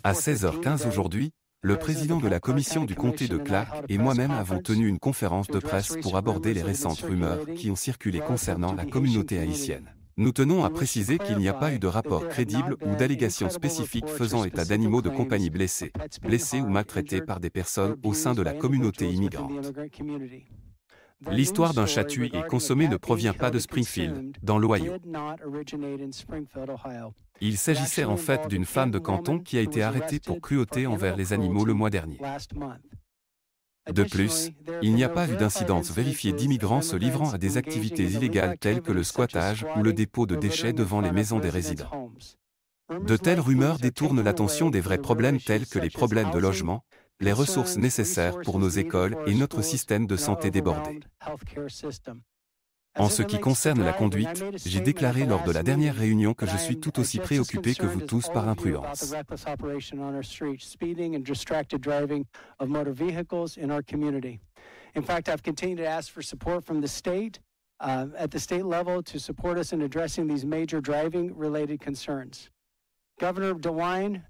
À 16h15 aujourd'hui, le président de la commission du comté de Clark et moi-même avons tenu une conférence de presse pour aborder les récentes rumeurs qui ont circulé concernant la communauté haïtienne. Nous tenons à préciser qu'il n'y a pas eu de rapport crédible ou d'allégations spécifiques faisant état d'animaux de compagnie blessés ou maltraités par des personnes au sein de la communauté immigrante. L'histoire d'un chat tué et consommé ne provient pas de Springfield, dans l'Ohio. Il s'agissait en fait d'une femme de canton qui a été arrêtée pour cruauté envers les animaux le mois dernier. De plus, il n'y a pas eu d'incidence vérifiée d'immigrants se livrant à des activités illégales telles que le squattage ou le dépôt de déchets devant les maisons des résidents. De telles rumeurs détournent l'attention des vrais problèmes tels que les problèmes de logement, les ressources nécessaires pour nos écoles et notre système de santé débordé. En ce qui concerne la conduite, j'ai déclaré lors de la dernière réunion que je suis tout aussi préoccupé que vous tous par l'imprudence. In fact, I've continued to ask for support from the state at the state level to support us in addressing these major driving-related concerns. Governor DeWine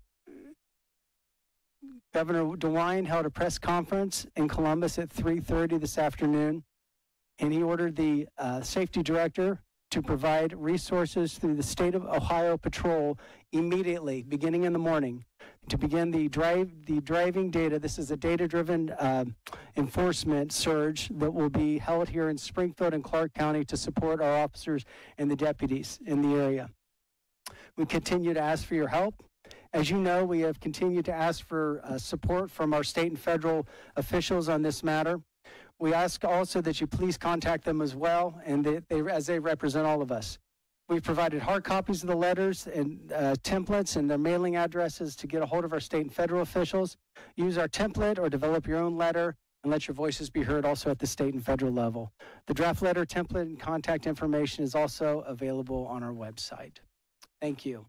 held a press conference in Columbus at 3:30 this afternoon, and he ordered the safety director to provide resources through the State of Ohio Patrol immediately, beginning in the morning, to begin the driving data. This is a data-driven enforcement surge that will be held here in Springfield and Clark County to support our officers and the deputies in the area. We continue to ask for your help. As you know, we have continued to ask for support from our state and federal officials on this matter. We ask also that you please contact them as well, and as they represent all of us. We've provided hard copies of the letters and templates and their mailing addresses to get a hold of our state and federal officials. Use our template or develop your own letter and let your voices be heard also at the state and federal level. The draft letter template and contact information is also available on our website. Thank you.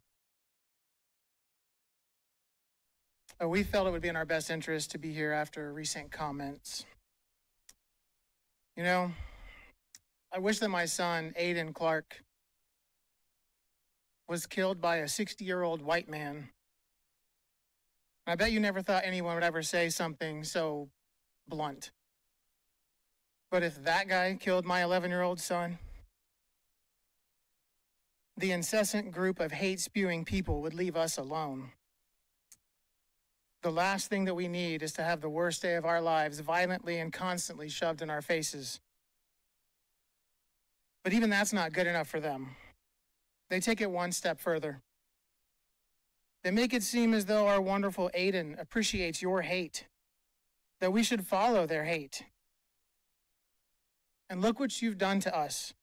We felt it would be in our best interest to be here after recent comments. You know, I wish that my son, Aiden Clark, was killed by a 60-year-old white man. I bet you never thought anyone would ever say something so blunt. But if that guy killed my 11-year-old son, the incessant group of hate-spewing people would leave us alone. The last thing that we need is to have the worst day of our lives violently and constantly shoved in our faces. But even that's not good enough for them. They take it one step further. They make it seem as though our wonderful Aiden appreciates your hate, that we should follow their hate. And look what you've done to us.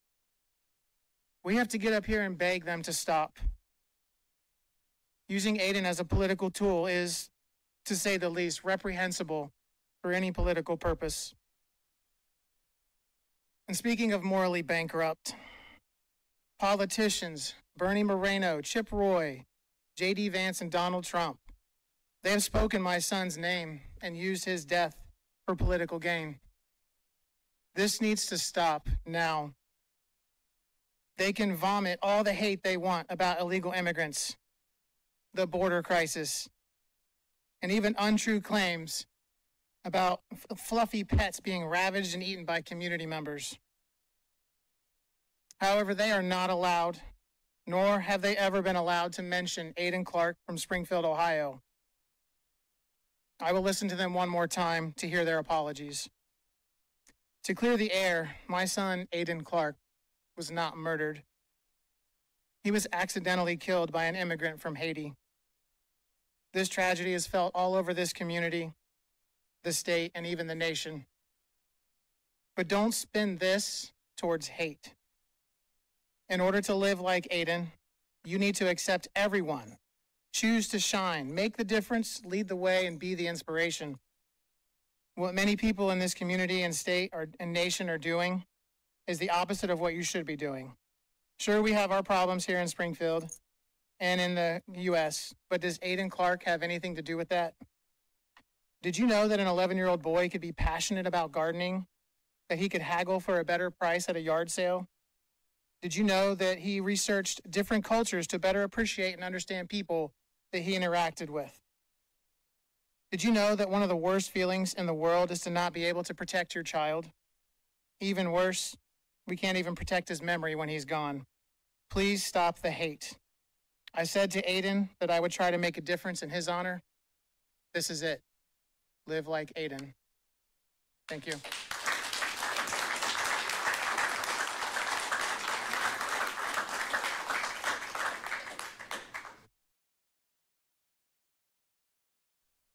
We have to get up here and beg them to stop. Using Aiden as a political tool is, to say the least, reprehensible for any political purpose. And speaking of morally bankrupt, politicians, Bernie Moreno, Chip Roy, J.D. Vance, and Donald Trump, they have spoken my son's name and used his death for political gain. This needs to stop now. They can vomit all the hate they want about illegal immigrants, the border crisis, and even untrue claims about fluffy pets being ravaged and eaten by community members. However, they are not allowed, nor have they ever been allowed to mention Aiden Clark from Springfield, Ohio. I will listen to them one more time to hear their apologies. To clear the air, my son, Aiden Clark, was not murdered. He was accidentally killed by an immigrant from Haiti. This tragedy is felt all over this community, the state, and even the nation. But don't spin this towards hate. In order to live like Aiden, you need to accept everyone, choose to shine, make the difference, lead the way, and be the inspiration. What many people in this community and state and nation are doing is the opposite of what you should be doing. Sure, we have our problems here in Springfield and in the U.S., but does Aiden Clark have anything to do with that? Did you know that an 11-year-old boy could be passionate about gardening, that he could haggle for a better price at a yard sale? Did you know that he researched different cultures to better appreciate and understand people that he interacted with? Did you know that one of the worst feelings in the world is to not be able to protect your child? Even worse, we can't even protect his memory when he's gone. Please stop the hate. I said to Aiden that I would try to make a difference in his honor. This is it. Live like Aiden. Thank you.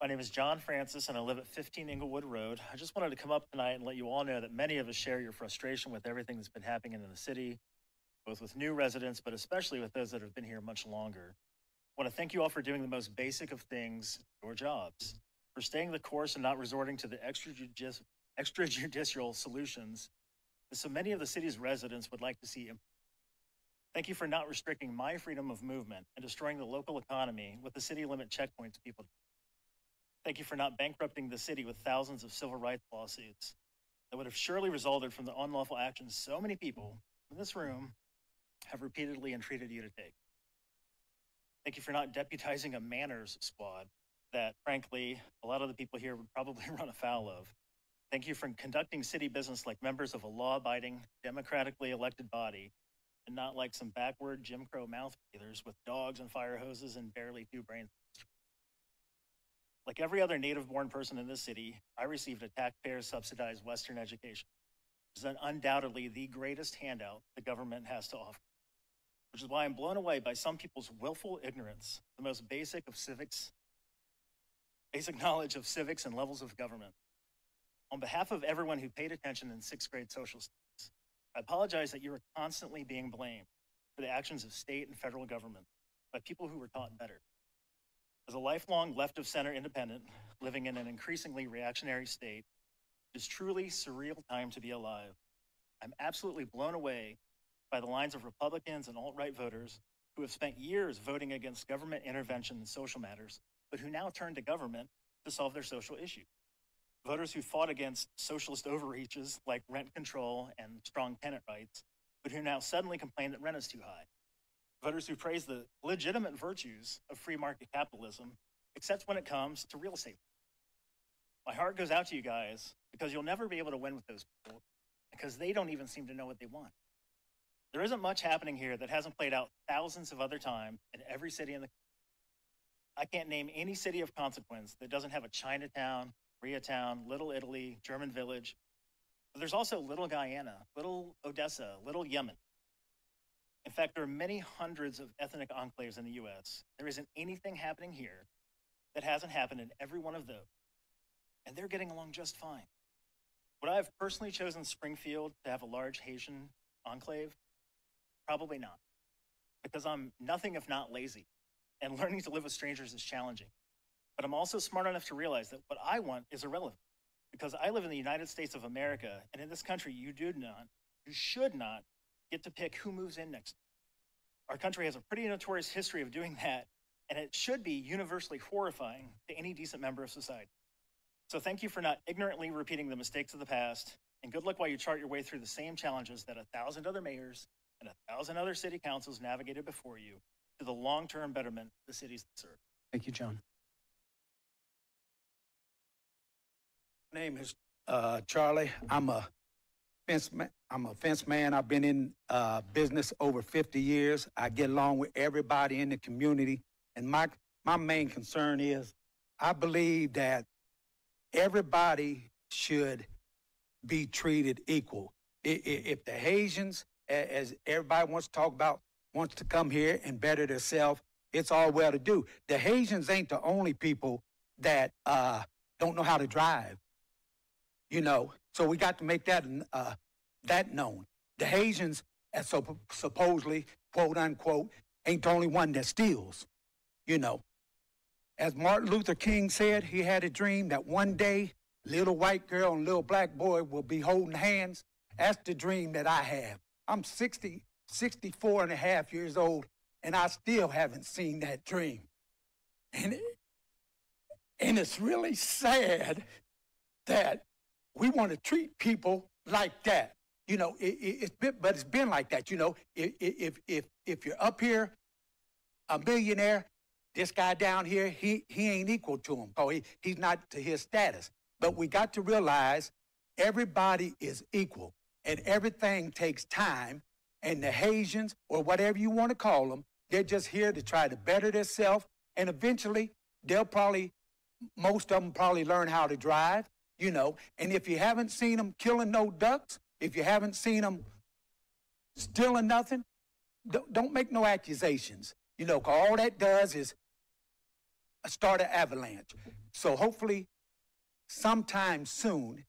My name is John Francis, and I live at 15 Inglewood Road. I just wanted to come up tonight and let you all know that many of us share your frustration with everything that's been happening in the city, both with new residents, but especially with those that have been here much longer. I want to thank you all for doing the most basic of things, your jobs, for staying the course and not resorting to the extrajudicial solutions that so many of the city's residents would like to see. Thank you for not restricting my freedom of movement and destroying the local economy with the city limit checkpoints people. Thank you for not bankrupting the city with thousands of civil rights lawsuits that would have surely resulted from the unlawful actions so many people in this room have repeatedly entreated you to take. Thank you for not deputizing a manners squad that, frankly, a lot of the people here would probably run afoul of. Thank you for conducting city business like members of a law-abiding, democratically elected body, and not like some backward Jim Crow mouth breathers with dogs and fire hoses and barely 2 brains. Like every other native-born person in this city, I received a taxpayer-subsidized Western education, which is undoubtedly the greatest handout the government has to offer, which is why I'm blown away by some people's willful ignorance, the most basic knowledge of civics and levels of government. On behalf of everyone who paid attention in 6th grade social studies, I apologize that you are constantly being blamed for the actions of state and federal government by people who were taught better. As a lifelong left-of-center independent living in an increasingly reactionary state, it is truly surreal time to be alive. I'm absolutely blown away by the lines of Republicans and alt-right voters who have spent years voting against government intervention in social matters, but who now turn to government to solve their social issues. Voters who fought against socialist overreaches like rent control and strong tenant rights, but who now suddenly complain that rent is too high. Voters who praise the legitimate virtues of free market capitalism, except when it comes to real estate. My heart goes out to you guys because you'll never be able to win with those people because they don't even seem to know what they want. There isn't much happening here that hasn't played out thousands of other times in every city in the country. I can't name any city of consequence that doesn't have a Chinatown, Koreatown, Little Italy, German Village. But there's also Little Guyana, Little Odessa, Little Yemen. In fact, there are many hundreds of ethnic enclaves in the U.S. There isn't anything happening here that hasn't happened in every one of those. And they're getting along just fine. Would I have personally chosen Springfield to have a large Haitian enclave? Probably not. Because I'm nothing if not lazy. And learning to live with strangers is challenging. But I'm also smart enough to realize that what I want is irrelevant. Because I live in the United States of America, and in this country, you should not get to pick who moves in next. Our country has a pretty notorious history of doing that, and it should be universally horrifying to any decent member of society. So thank you for not ignorantly repeating the mistakes of the past, and good luck while you chart your way through the same challenges that 1,000 other mayors and 1,000 other city councils navigated before you to the long-term betterment of the cities that serve. Thank you, John. My name is Charlie. I'm a fence man. I've been in business over 50 years. I get along with everybody in the community. And my main concern is I believe that everybody should be treated equal. If the Haitians, as everybody wants to talk about, wants to come here and better themselves, it's all well to do. The Haitians ain't the only people that don't know how to drive, you know. So we got to make that known. The Haitians, as supposedly, quote unquote, ain't the only one that steals, you know. As Martin Luther King said, he had a dream that one day, little white girl and little black boy will be holding hands. That's the dream that I have. I'm 64 and a half years old, and I still haven't seen that dream. And it's really sad that we want to treat people like that. You know, it's been like that. You know, if you're up here, a millionaire, this guy down here, he ain't equal to him. Oh, he's not to his status. But we got to realize everybody is equal, and everything takes time. And the Haitians, or whatever you want to call them, they're just here to try to better themselves, and eventually they'll probably, most of them probably learn how to drive, you know. And if you haven't seen them killing no ducks, if you haven't seen them stealing nothing, don't make no accusations, you know, because all that does is start an avalanche. So hopefully sometime soon,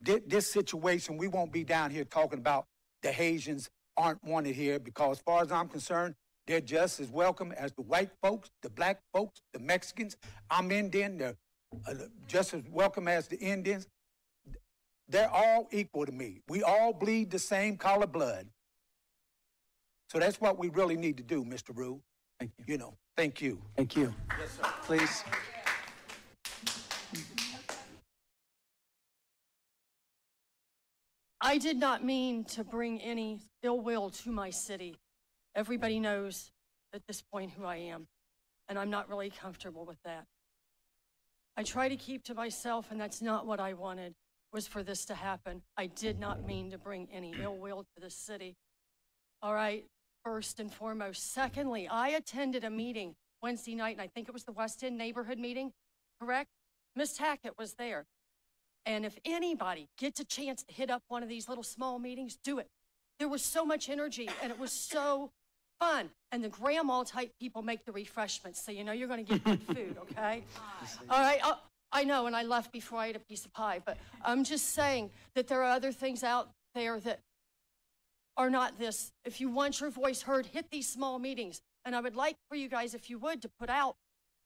this situation, we won't be down here talking about the Haitians aren't wanted here, because as far as I'm concerned, they're just as welcome as the white folks, the black folks, the Mexicans. I'm Indian, they're just as welcome as the Indians. They're all equal to me. We all bleed the same color blood. So that's what we really need to do, Mr. Rue. Thank you. You know, thank you. Thank you. Yes, sir. Please. I did not mean to bring any ill will to my city. Everybody knows at this point who I am, and I'm not really comfortable with that. I try to keep to myself, and that's not what I wanted, was for this to happen. I did not mean to bring any ill will to the city. All right, first and foremost. Secondly, I attended a meeting Wednesday night, and I think it was the West End neighborhood meeting, correct? Miss Tackett was there. And if anybody gets a chance to hit up one of these little small meetings, do it. There was so much energy, and it was so fun. And the grandma type people make the refreshments, so you know you're going to get good food, okay? All right, I know, and I left before I ate a piece of pie, but I'm just saying that there are other things out there that are not this. If you want your voice heard, hit these small meetings. And I would like for you guys, if you would, to put out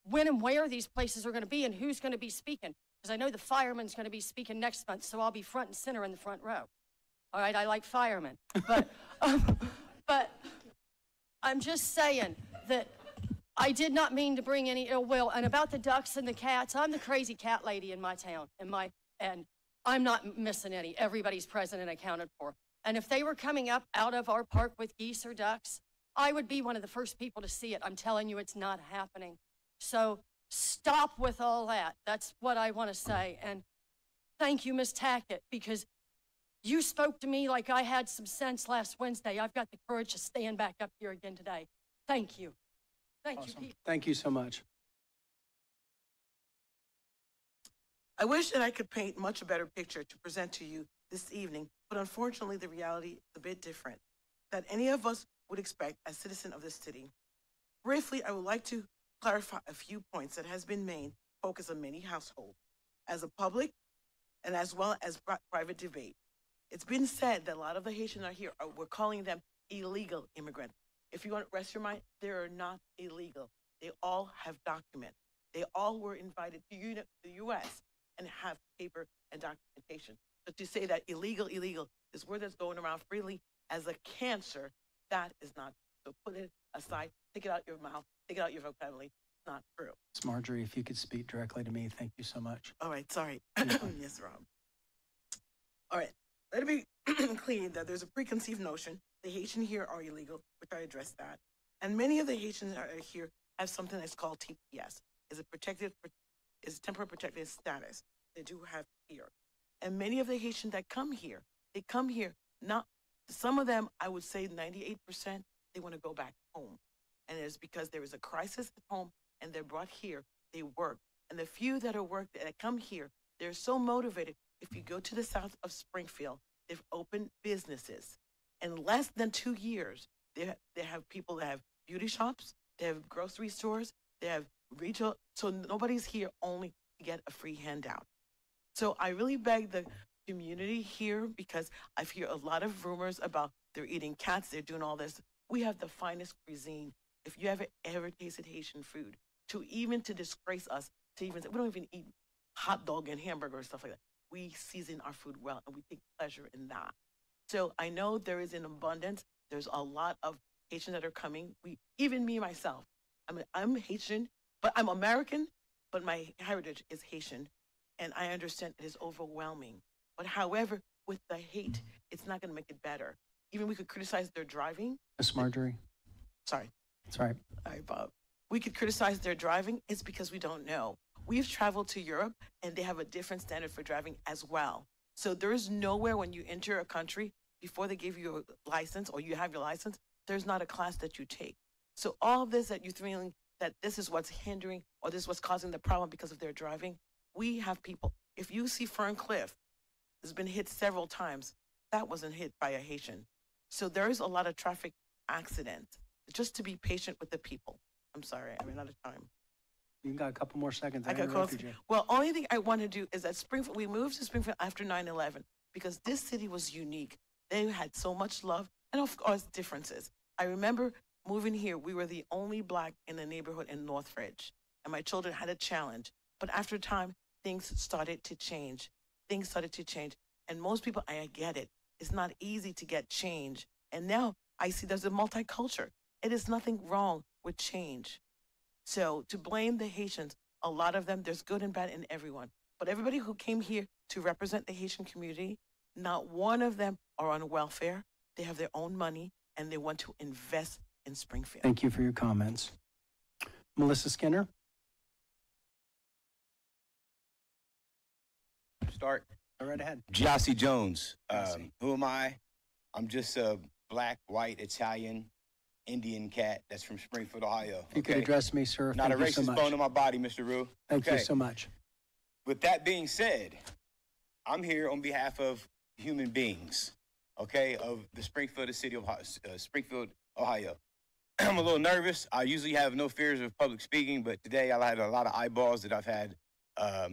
when and where these places are going to be and who's going to be speaking. Because I know the fireman's going to be speaking next month, so I'll be front and center in the front row. All right, I like firemen. But I'm just saying that I did not mean to bring any ill will. And about the ducks and the cats, I'm the crazy cat lady in my town, and I'm not missing any. Everybody's present and accounted for. And if they were coming up out of our park with geese or ducks, I would be one of the first people to see it. I'm telling you, it's not happening. So stop with all that. That's what I want to say. And thank you, Miss Tackett, because you spoke to me like I had some sense last Wednesday. I've got the courage to stand back up here again today. Thank you. Thank you, Pete. Thank you so much. I wish that I could paint much a better picture to present to you this evening, but unfortunately the reality is a bit different than any of us would expect as citizens of this city. Briefly, I would like to clarify a few points that has been made, focus on many households, as a public and as well as private debate. It's been said that a lot of the Haitians are here, we're calling them illegal immigrants. If you want to rest your mind, they are not illegal. They all have documents. They all were invited to the U.S. and have paper and documentation. So to say that illegal, this word that's going around freely as a cancer, that is not. So put it aside, take it out your mouth, take it out your vocabulary. It's not true. Ms. Marjorie, if you could speak directly to me, thank you so much. All right, sorry. Yes, Rob. All right, let it be clear that there's a preconceived notion the Haitians here are illegal, which I addressed that. And many of the Haitians that are here have something that's called TPS, is a temporary protected status. They do have here. And many of the Haitians that come here, they come here, not, some of them, I would say 98%, they want to go back home. And it's because there is a crisis at home and they're brought here, they work. And the few that are work that come here, they're so motivated. If you go to the south of Springfield, they've opened businesses. In less than 2 years, they have people that have beauty shops, they have grocery stores, they have retail. So nobody's here only to get a free handout. So I really beg the community here, because I've heard a lot of rumors about they're eating cats, they're doing all this. We have the finest cuisine. If you ever tasted Haitian food, to disgrace us, to even say, we don't even eat hot dog and hamburger and stuff like that. We season our food well, and we take pleasure in that. So I know there is an abundance. There's a lot of Haitians that are coming. Even me, myself, I'm Haitian, but I'm American, but my heritage is Haitian. And I understand it is overwhelming. But however, with the hate, it's not going to make it better. Even we could criticize their driving. Ms. Marjorie. Sorry. That's right. All right, Bob. we could criticize their driving. It's because we don't know. We've traveled to Europe, and they have a different standard for driving as well. So there is nowhere when you enter a country, before they give you a license or you have your license, there's not a class that you take. So all of this that you're feeling that this is what's hindering or this is what's causing the problem because of their driving, we have people. If you see Ferncliff has been hit several times, that wasn't hit by a Haitian. So there is a lot of traffic accidents. Just to be patient with the people. I'm sorry, I ran out of time. You got a couple more seconds. I got close. Well, only thing I want to do is that Springfield, we moved to Springfield after 9/11 because this city was unique. They had so much love and of course differences. I remember moving here, we were the only Black in the neighborhood in Northridge, and my children had a challenge. But after time, things started to change. And most people, I get it. It's not easy to get change. And now I see there's a multicultural. It is nothing wrong with change. So to blame the Haitians, a lot of them, there's good and bad in everyone. But everybody who came here to represent the Haitian community, not one of them are on welfare. They have their own money, and they want to invest in Springfield. Thank you for your comments. Melissa Skinner. Start. Go right ahead. Giassi Jones. Who am I? I'm just a Black, white, Italian, Indian cat that's from Springfield, Ohio. If you could address me, sir. Not Thank a you so racist much. bone in my body, Mr. Rue. Thank you so much. With that being said, I'm here on behalf of human beings, okay, of the Springfield, the city of Springfield, Ohio. I'm a little nervous. I usually have no fears of public speaking, but today I had a lot of eyeballs that I've had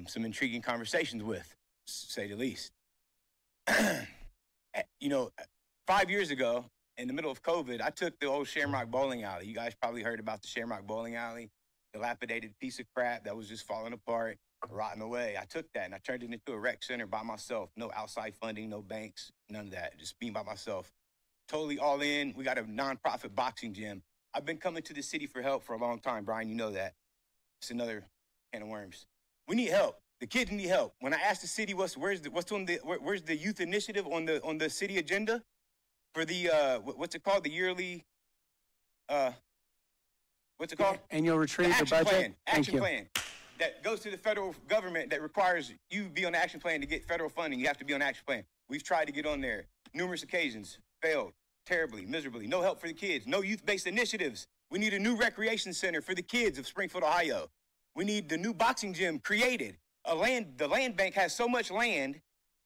some intriguing conversations with, to say the least. You know, 5 years ago, in the middle of COVID, I took the old Shamrock Bowling Alley. You guys probably heard about the Shamrock Bowling Alley, dilapidated piece of crap that was just falling apart, rotting away. I took that and I turned it into a rec center by myself. No outside funding, no banks, none of that. Just being by myself. Totally all in. We got a nonprofit boxing gym. I've been coming to the city for help for a long time, Brian. You know that. It's another can of worms. We need help. The kids need help. When I asked the city where's the youth initiative on the city agenda for the what's it called, the yearly what's it called, annual retreat, the budget action plan that goes to the federal government that requires you be on the action plan to get federal funding. You have to be on the action plan. We've tried to get on there numerous occasions, failed terribly, miserably. No help for the kids. No youth-based initiatives. We need a new recreation center for the kids of Springfield, Ohio. We need the new boxing gym created. The land bank has so much land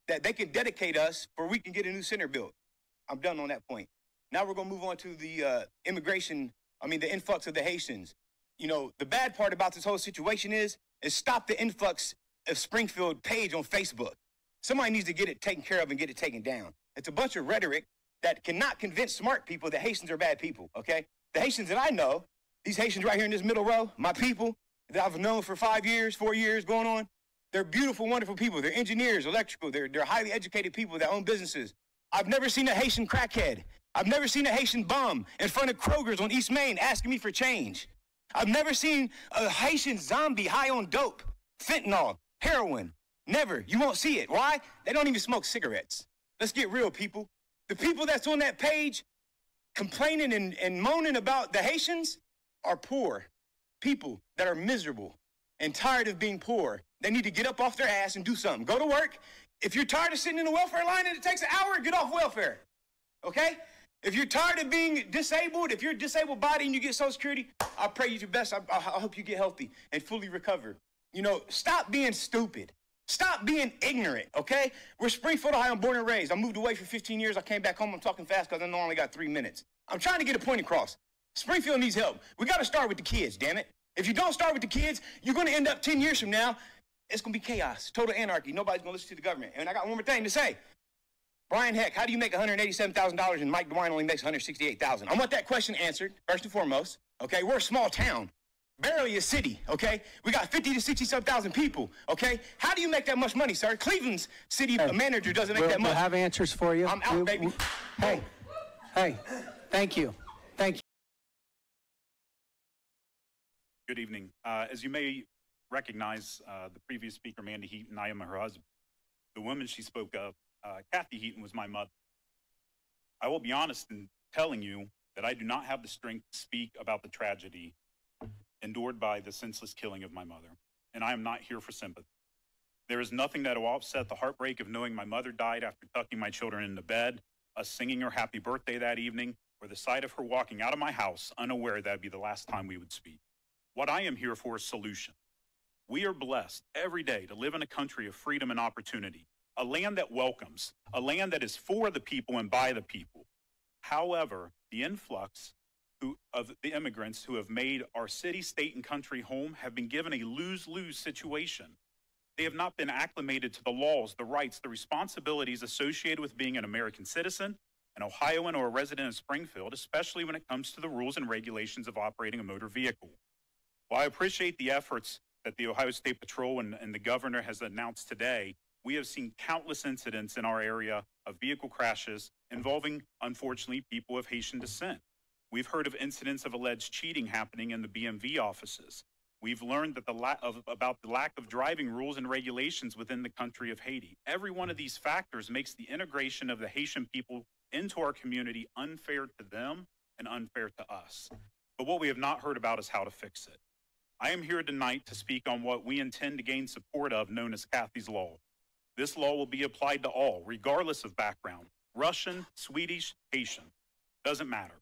that they can dedicate us for we can get a new center built. I'm done on that point. Now we're going to move on to the the influx of the Haitians. You know, the bad part about this whole situation is stop the influx of Springfield page on Facebook. Somebody needs to get it taken care of and get it taken down. It's a bunch of rhetoric that cannot convince smart people that Haitians are bad people, okay? The Haitians that I know, these Haitians right here in this middle row, my people that I've known for 4 years going on, they're beautiful, wonderful people. They're engineers, electrical. They're highly educated people that own businesses. I've never seen a Haitian crackhead. I've never seen a Haitian bum in front of Kroger's on East Main asking me for change. I've never seen a Haitian zombie high on dope, fentanyl, heroin. Never. You won't see it. Why? They don't even smoke cigarettes. Let's get real, people. The people that's on that page complaining and moaning about the Haitians are poor people that are miserable and tired of being poor. They need to get up off their ass and do something. Go to work. If you're tired of sitting in the welfare line and it takes an hour, get off welfare, okay? If you're tired of being disabled, if you're a disabled body and you get Social Security, I pray you do best. I hope you get healthy and fully recover. You know, stop being stupid. Stop being ignorant, okay? We're Springfield, Ohio. I'm born and raised. I moved away for 15 years. I came back home. I'm talking fast because I know I only got 3 minutes. I'm trying to get a point across. Springfield needs help. We got to start with the kids, damn it. If you don't start with the kids, you're going to end up 10 years from now. It's going to be chaos, total anarchy. Nobody's going to listen to the government. And I got one more thing to say. Brian Heck, how do you make $187,000 and Mike DeWine only makes $168,000? I want that question answered, first and foremost. Okay, we're a small town, barely a city, okay? We got 50 to 60-some thousand people, okay? How do you make that much money, sir? Cleveland's city manager doesn't make that much. We'll have answers for you. I'm out, baby. Hey, thank you. Thank you. Good evening. As you may recognize, the previous speaker, Mandy Heaton, I am her husband. The woman she spoke of, Kathy Heaton, was my mother. I will be honest in telling you that I do not have the strength to speak about the tragedy endured by the senseless killing of my mother, and I am not here for sympathy. There is nothing that will offset the heartbreak of knowing my mother died after tucking my children into bed, us singing her happy birthday that evening, or the sight of her walking out of my house unaware that would be the last time we would speak. What I am here for is solution. We are blessed every day to live in a country of freedom and opportunity, a land that welcomes, a land that is for the people and by the people. However, the influx of the immigrants who have made our city, state, and country home have been given a lose-lose situation. They have not been acclimated to the laws, the rights, the responsibilities associated with being an American citizen, an Ohioan, or a resident of Springfield, especially when it comes to the rules and regulations of operating a motor vehicle. While I appreciate the efforts that the Ohio State Patrol and the governor has announced today, we have seen countless incidents in our area of vehicle crashes involving, unfortunately, people of Haitian descent. We've heard of incidents of alleged cheating happening in the BMV offices. We've learned that about the lack of driving rules and regulations within the country of Haiti. Every one of these factors makes the integration of the Haitian people into our community unfair to them and unfair to us. But what we have not heard about is how to fix it. I am here tonight to speak on what we intend to gain support of, known as Kathy's Law. This law will be applied to all, regardless of background, Russian, Swedish, Haitian, doesn't matter,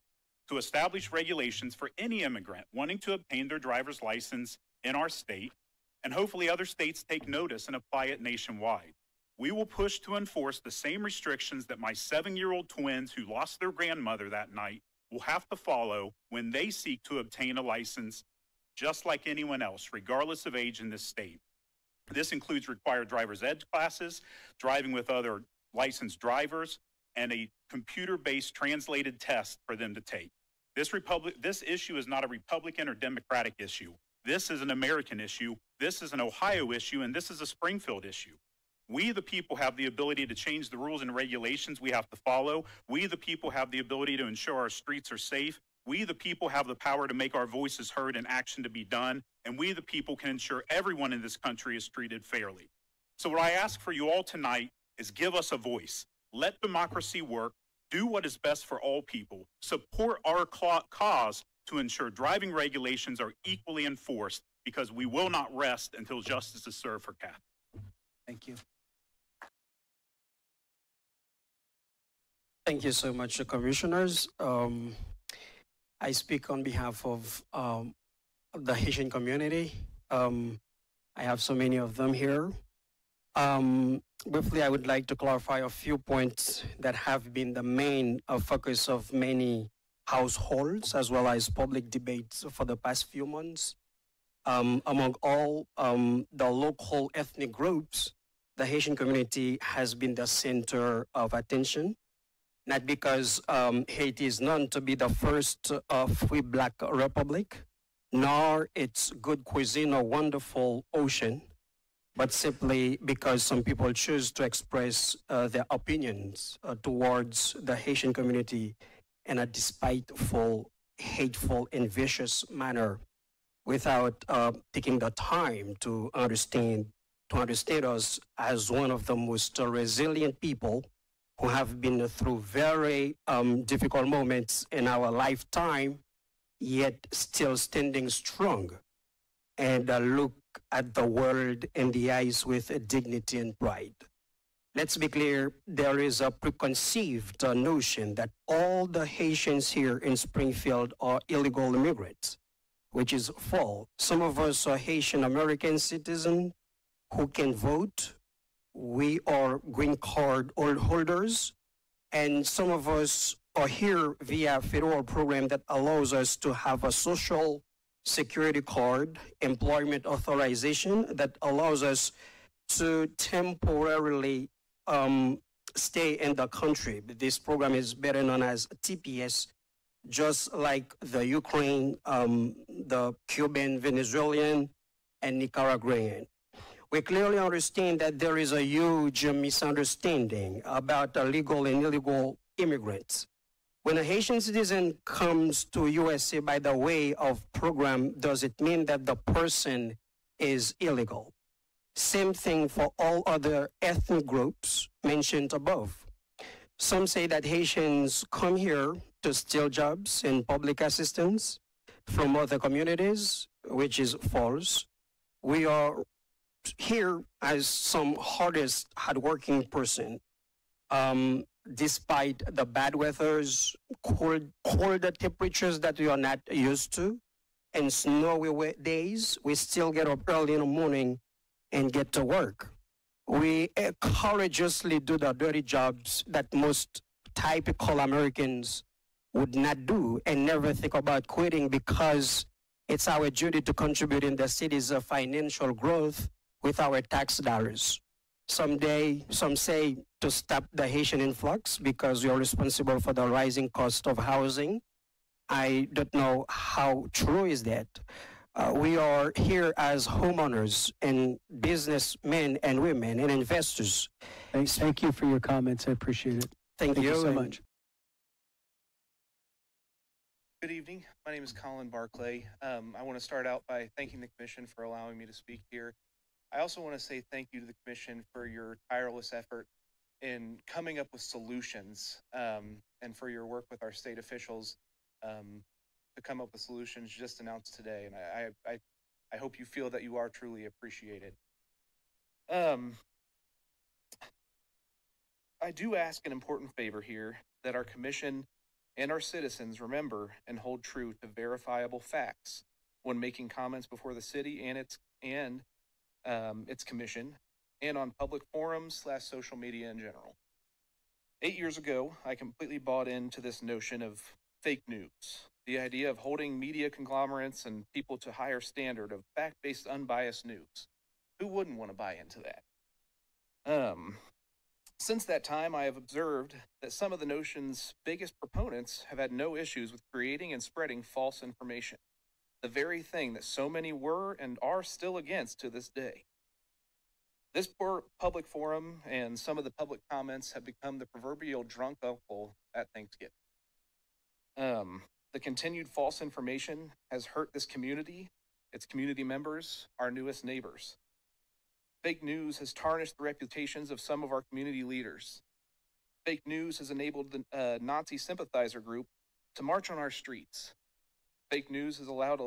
to establish regulations for any immigrant wanting to obtain their driver's license in our state, and hopefully other states take notice and apply it nationwide. We will push to enforce the same restrictions that my 7-year-old twins who lost their grandmother that night will have to follow when they seek to obtain a license, just like anyone else, regardless of age in this state. This includes required driver's ed classes, driving with other licensed drivers, and a computer-based translated test for them to take. This issue is not a Republican or Democratic issue. This is an American issue. This is an Ohio issue, and this is a Springfield issue. We, the people, have the ability to change the rules and regulations we have to follow. We, the people, have the ability to ensure our streets are safe. We, the people, have the power to make our voices heard and action to be done. And we, the people, can ensure everyone in this country is treated fairly. So what I ask for you all tonight is give us a voice. Let democracy work. Do what is best for all people. Support our cause to ensure driving regulations are equally enforced, because we will not rest until justice is served for Kathy. Thank you. Thank you so much, Commissioners. I speak on behalf of the Haitian community. I have so many of them here. Briefly, I would like to clarify a few points that have been the main focus of many households, as well as public debates for the past few months. Among all the local ethnic groups, the Haitian community has been the center of attention, not because Haiti is known to be the first free black republic, nor its good cuisine or wonderful ocean, but simply because some people choose to express their opinions towards the Haitian community in a despiteful, hateful, and vicious manner without taking the time to understand us as one of the most resilient people who have been through very difficult moments in our lifetime, yet still standing strong and look at the world in the eyes with dignity and pride. Let's be clear, there is a preconceived notion that all the Haitians here in Springfield are illegal immigrants, which is false. Some of us are Haitian American citizens who can vote. We are green card holders, and some of us are here via a federal program that allows us to have a social security card, employment authorization that allows us to temporarily stay in the country. This program is better known as TPS, just like the Ukraine, the Cuban, Venezuelan, and Nicaraguan. We clearly understand that there is a huge misunderstanding about legal and illegal immigrants. When a Haitian citizen comes to USA by the way of program, does it mean that the person is illegal? Same thing for all other ethnic groups mentioned above. Some say that Haitians come here to steal jobs and public assistance from other communities. which is false. We are here as some hardworking person. Despite the bad weathers, colder temperatures that we are not used to, and snowy days, we still get up early in the morning and get to work. We courageously do the dirty jobs that most typical Americans would not do and never think about quitting because it's our duty to contribute in the city's financial growth with our tax dollars. Some say to stop the Haitian influx because we are responsible for the rising cost of housing. I don't know how true is that. We are here as homeowners and businessmen and women and investors. Thank you for your comments. I appreciate it. Thank you so much. Good evening. My name is Colin Barclay. I want to start out by thanking the Commission for allowing me to speak here. I also want to say thank you to the Commission for your tireless effort in coming up with solutions and for your work with our state officials to come up with solutions just announced today. And I hope you feel that you are truly appreciated. I do ask an important favor here, that our Commission and our citizens remember and hold true to verifiable facts when making comments before the city and its commission and on public forums / social media in general. 8 years ago, I completely bought into this notion of fake news, the idea of holding media conglomerates and people to higher standard of fact-based, unbiased news. Who wouldn't want to buy into that? Since that time, I have observed that some of the notion's biggest proponents have had no issues with creating and spreading false information, the very thing that so many were and are still against to this day. This public forum and some of the public comments have become the proverbial drunk uncle at Thanksgiving. The continued false information has hurt this community, its community members, our newest neighbors. Fake news has tarnished the reputations of some of our community leaders. Fake news has enabled the Nazi sympathizer group to march on our streets. Fake news has allowed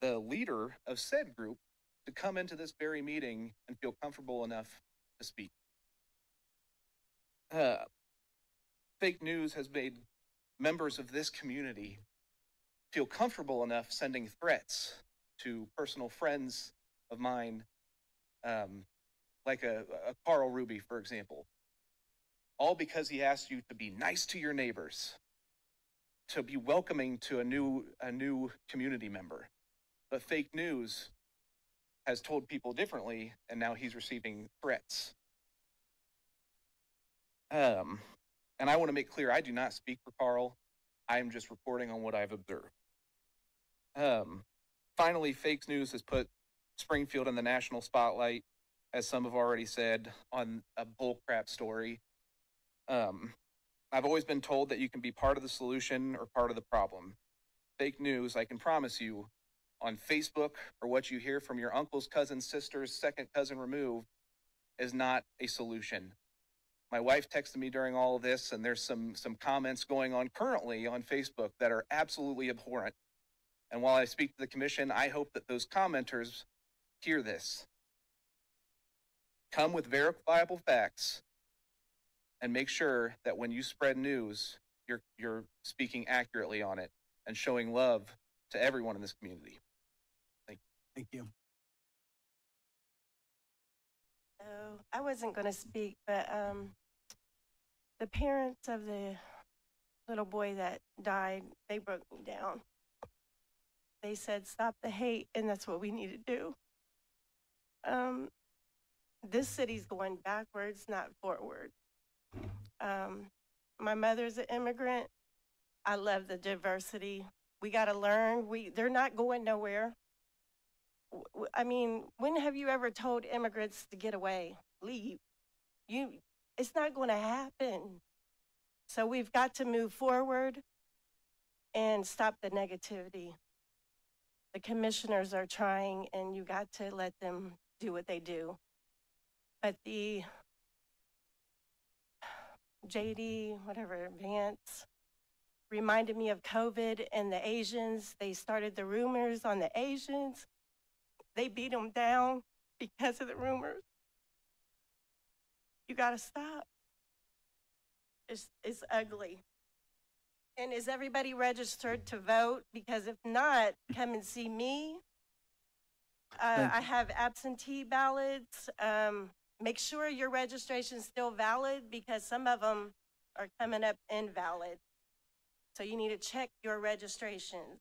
the leader of said group to come into this very meeting and feel comfortable enough to speak. Fake news has made members of this community feel comfortable enough sending threats to personal friends of mine, like a Carl Ruby, for example, all because he asked you to be nice to your neighbors, to be welcoming to a new community member. But fake news has told people differently, and now he's receiving threats. And I want to make clear, I do not speak for Carl. I am just reporting on what I've observed. Finally, fake news has put Springfield in the national spotlight, as some have already said, on a bullcrap story. I've always been told that you can be part of the solution or part of the problem. Fake news, I can promise you, on Facebook or what you hear from your uncle's cousin's sister's second cousin removed, is not a solution. My wife texted me during all of this, and there's some comments going on currently on Facebook that are absolutely abhorrent. And while I speak to the Commission, I hope that those commenters hear this. Come with verifiable facts and make sure that when you spread news, you're speaking accurately on it and showing love to everyone in this community. Thank you. So I wasn't going to speak, but the parents of the little boy that died, they broke me down. They said, stop the hate, and that's what we need to do. This city's going backwards, not forward. My mother's an immigrant. I love the diversity. We got to learn. They're not going nowhere. I mean, when have you ever told immigrants to get away, leave? It's not going to happen. So we've got to move forward and stop the negativity. The commissioners are trying, and you got to let them do what they do. But the JD, whatever, Vance, reminded me of COVID and the Asians. They started the rumors on the Asians. They beat them down because of the rumors. You gotta stop. It's ugly. And is everybody registered to vote? Because if not, come and see me. I have absentee ballots. Make sure your registration's still valid because some of them are coming up invalid. So you need to check your registrations.